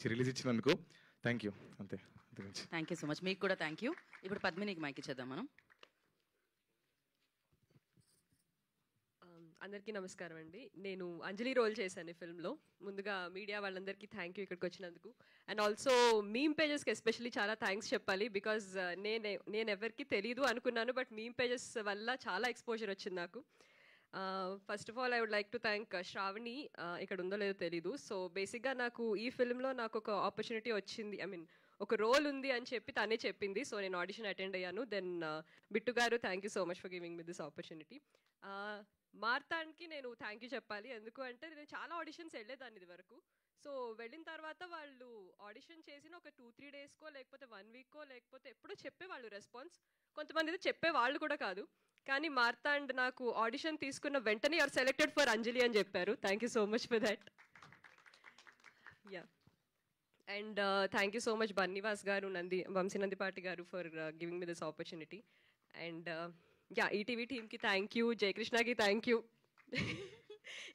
మంచి రిలీజ్ ఇచ్చినందుకు thank you. అంతే అంతకుమించి. Thank you so much. మీకు కూడా థ్యాంక్ యూ. ఇప్పుడు పద్మినికి మైక్ ఇచ్చేద్దాం మనం. అందరికీ నమస్కారం అండి. నేను అంజలి రోల్ చేశాను ఈ ఫిల్మ్లో. ముందుగా మీడియా వాళ్ళందరికీ థ్యాంక్ యూ ఇక్కడికి వచ్చినందుకు. అండ్ ఆల్సో మీమ్ పేజెస్కి ఎస్పెషల్లీ చాలా థ్యాంక్స్ చెప్పాలి. బికాజ్ నేను ఎవరికి తెలీదు అనుకున్నాను, బట్ మీమ్ పేజెస్ వల్ల చాలా ఎక్స్పోజర్ వచ్చింది నాకు. First of all I would like to thank Shravani. ఇక్కడ ఉందో లేదో తెలీదు. సో బేసిక్గా నాకు ఈ ఫిల్మ్లో నాకు ఒక ఆపర్చునిటీ వచ్చింది, ఐ మీన్ ఒక రోల్ ఉంది అని చెప్పి తనే చెప్పింది. సో నేను ఆడిషన్ అటెండ్ అయ్యాను. దెన్ బిట్టు గారు, thank you so much for giving me this opportunity. మార్తాండ్కి నేను థ్యాంక్ యూ చెప్పాలి. ఎందుకు అంటే నేను చాలా ఆడిషన్స్ వెళ్ళేదాన్ని ఇది వరకు. సో వెళ్ళిన తర్వాత వాళ్ళు ఆడిషన్ చేసిన ఒక 2-3 డేస్కో లేకపోతే 1 వీక్కో లేకపోతే ఎప్పుడో చెప్పేవాళ్ళు రెస్పాన్స్. కొంతమంది అయితే చెప్పేవాళ్ళు కూడా కాదు. కానీ మార్తాండ్ నాకు ఆడిషన్ తీసుకున్న వెంటనే యూఆర్ సెలెక్టెడ్ ఫర్ అంజలి అని చెప్పారు. Thank you so much for that. Yeah, and thank you so much Bunnyvas గారు, వంశీ నందిపాటి గారు for giving me this opportunity. And yeah, ETV టీమ్కి థ్యాంక్ యూ, జయకృష్ణకి thank you.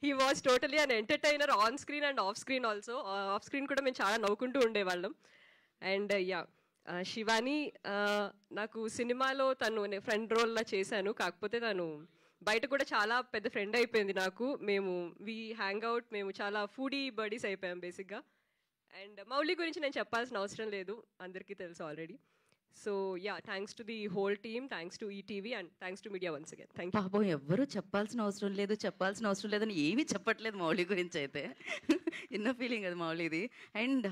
He was totally an entertainer on screen and off screen also. Off screen కూడా మేము చాలా నవ్వుకుంటూ ఉండేవాళ్ళం. And yeah, Shivani నాకు సినిమాలో తను ఫ్రెండ్ రోల్లా చేశాను, కాకపోతే తను బయట కూడా చాలా పెద్ద ఫ్రెండ్ అయిపోయింది నాకు. మేము హ్యాంగ్ అవుట్, మేము చాలా ఫుడీ బడీస్ అయిపోయాం బేసిక్గా. అండ్ మౌలి గురించి నేను చెప్పాల్సిన అవసరం లేదు, అందరికీ తెలుసు already. So yeah, thanks to the whole team, thanks to ETV and thanks to media once again. Thank you. పాపం ఎవ్వరూ చెప్పాల్సిన అవసరం లేదు అని ఏమీ చెప్పట్లేదు మౌలి గురించి అయితే. ఇన్న ఫీలింగ్ అది మౌలిది. అండ్